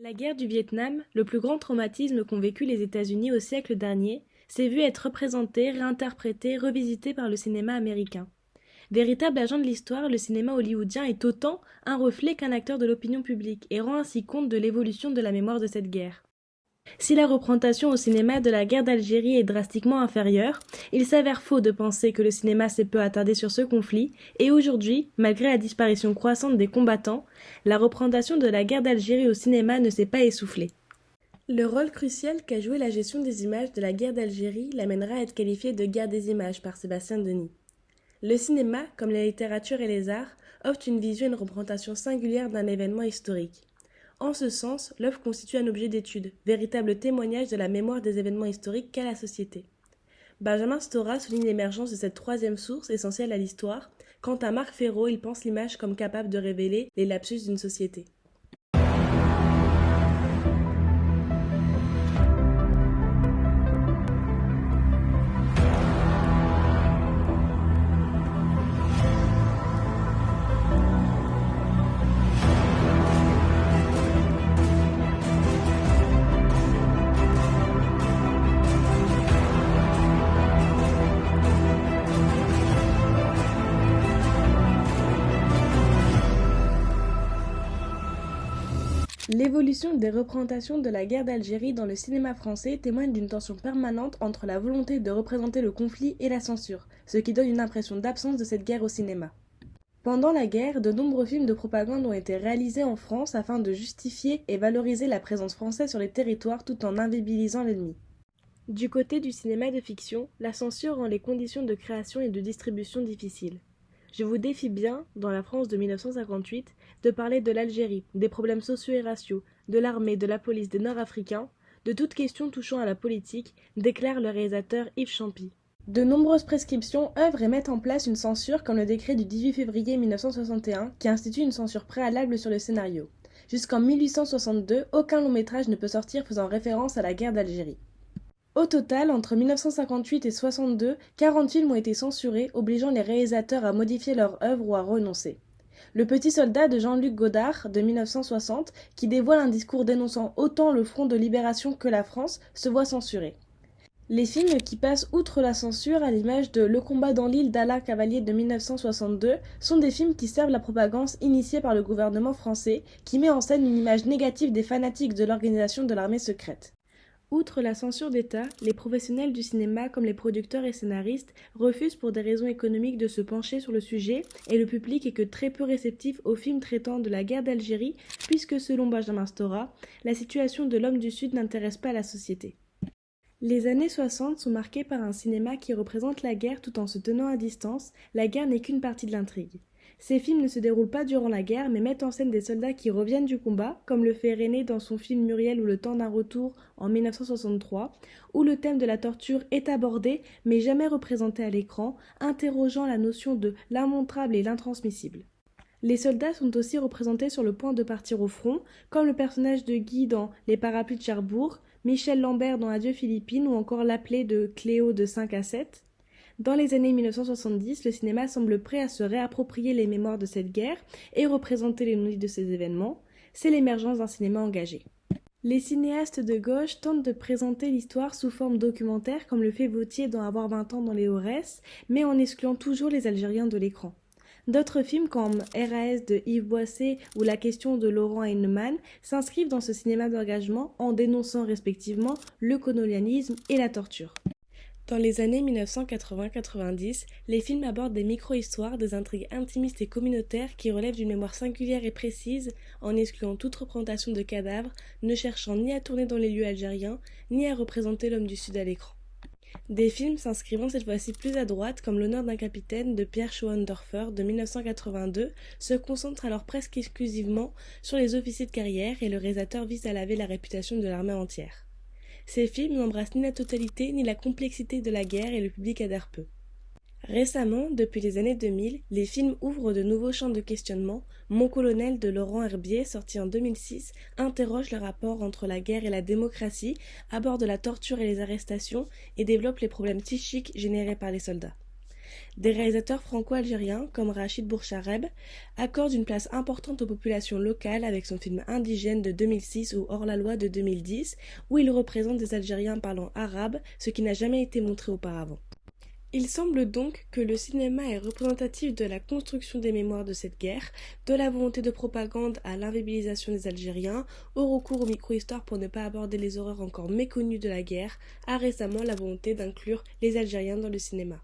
La guerre du Vietnam, le plus grand traumatisme qu'ont vécu les États-Unis au siècle dernier, s'est vu être représenté, réinterprété, revisité par le cinéma américain. Véritable agent de l'histoire, le cinéma hollywoodien est autant un reflet qu'un acteur de l'opinion publique et rend ainsi compte de l'évolution de la mémoire de cette guerre. Si la représentation au cinéma de la guerre d'Algérie est drastiquement inférieure, il s'avère faux de penser que le cinéma s'est peu attardé sur ce conflit, et aujourd'hui, malgré la disparition croissante des combattants, la représentation de la guerre d'Algérie au cinéma ne s'est pas essoufflée. Le rôle crucial qu'a joué la gestion des images de la guerre d'Algérie l'amènera à être qualifié de guerre des images par Sébastien Denis. Le cinéma, comme la littérature et les arts, offre une vision et une représentation singulière d'un événement historique. En ce sens, l'œuvre constitue un objet d'étude, véritable témoignage de la mémoire des événements historiques qu'a la société. Benjamin Stora souligne l'émergence de cette troisième source essentielle à l'histoire. Quant à Marc Ferro, il pense l'image comme capable de révéler les lapsus d'une société. L'évolution des représentations de la guerre d'Algérie dans le cinéma français témoigne d'une tension permanente entre la volonté de représenter le conflit et la censure, ce qui donne une impression d'absence de cette guerre au cinéma. Pendant la guerre, de nombreux films de propagande ont été réalisés en France afin de justifier et valoriser la présence française sur les territoires tout en invisibilisant l'ennemi. Du côté du cinéma de fiction, la censure rend les conditions de création et de distribution difficiles. Je vous défie bien, dans la France de 1958, de parler de l'Algérie, des problèmes sociaux et raciaux, de l'armée, de la police, des Nord-Africains, de toute question touchant à la politique, déclare le réalisateur Yves Champy. De nombreuses prescriptions œuvrent et mettent en place une censure comme le décret du 18 février 1961 qui institue une censure préalable sur le scénario. Jusqu'en 1862, aucun long métrage ne peut sortir faisant référence à la guerre d'Algérie. Au total, entre 1958 et 1962, 40 films ont été censurés, obligeant les réalisateurs à modifier leur œuvre ou à renoncer. Le Petit Soldat de Jean-Luc Godard, de 1960, qui dévoile un discours dénonçant autant le Front de Libération que la France, se voit censuré. Les films qui passent outre la censure, à l'image de Le combat dans l'île d'Alain Cavalier de 1962, sont des films qui servent la propagande initiée par le gouvernement français, qui met en scène une image négative des fanatiques de l'organisation de l'armée secrète. Outre la censure d'État, les professionnels du cinéma comme les producteurs et scénaristes refusent pour des raisons économiques de se pencher sur le sujet et le public est que très peu réceptif aux films traitant de la guerre d'Algérie puisque selon Benjamin Stora, la situation de l'homme du Sud n'intéresse pas la société. Les années 60 sont marquées par un cinéma qui représente la guerre tout en se tenant à distance, la guerre n'est qu'une partie de l'intrigue. Ces films ne se déroulent pas durant la guerre, mais mettent en scène des soldats qui reviennent du combat, comme le fait René dans son film Muriel ou Le temps d'un retour en 1963, où le thème de la torture est abordé, mais jamais représenté à l'écran, interrogeant la notion de l'immontrable et l'intransmissible. Les soldats sont aussi représentés sur le point de partir au front, comme le personnage de Guy dans Les parapluies de Cherbourg, Michel Lambert dans Adieu Philippines ou encore l'appelé de Cléo de 5 à 7. Dans les années 1970, le cinéma semble prêt à se réapproprier les mémoires de cette guerre et représenter les non-dits de ces événements. C'est l'émergence d'un cinéma engagé. Les cinéastes de gauche tentent de présenter l'histoire sous forme documentaire comme le fait Vautier dans Avoir 20 ans dans les Aurès, mais en excluant toujours les Algériens de l'écran. D'autres films comme RAS de Yves Boisset ou La question de Laurent Heinemann s'inscrivent dans ce cinéma d'engagement en dénonçant respectivement le colonialisme et la torture. Dans les années 1980-90, les films abordent des micro-histoires, des intrigues intimistes et communautaires qui relèvent d'une mémoire singulière et précise, en excluant toute représentation de cadavres, ne cherchant ni à tourner dans les lieux algériens, ni à représenter l'homme du Sud à l'écran. Des films s'inscrivant cette fois-ci plus à droite, comme L'honneur d'un capitaine de Pierre Schoendorfer de 1982, se concentrent alors presque exclusivement sur les officiers de carrière et le réalisateur vise à laver la réputation de l'armée entière. Ces films n'embrassent ni la totalité ni la complexité de la guerre et le public adhère peu. Récemment, depuis les années 2000, les films ouvrent de nouveaux champs de questionnement. Mon colonel de Laurent Herbier, sorti en 2006, interroge le rapport entre la guerre et la démocratie, aborde la torture et les arrestations et développe les problèmes psychiques générés par les soldats. Des réalisateurs franco-algériens, comme Rachid Bourchareb, accordent une place importante aux populations locales avec son film Indigène de 2006 ou Hors-la-loi de 2010, où il représente des Algériens parlant arabe, ce qui n'a jamais été montré auparavant. Il semble donc que le cinéma est représentatif de la construction des mémoires de cette guerre, de la volonté de propagande à l'invisibilisation des Algériens, au recours aux micro-histoires pour ne pas aborder les horreurs encore méconnues de la guerre, à récemment la volonté d'inclure les Algériens dans le cinéma.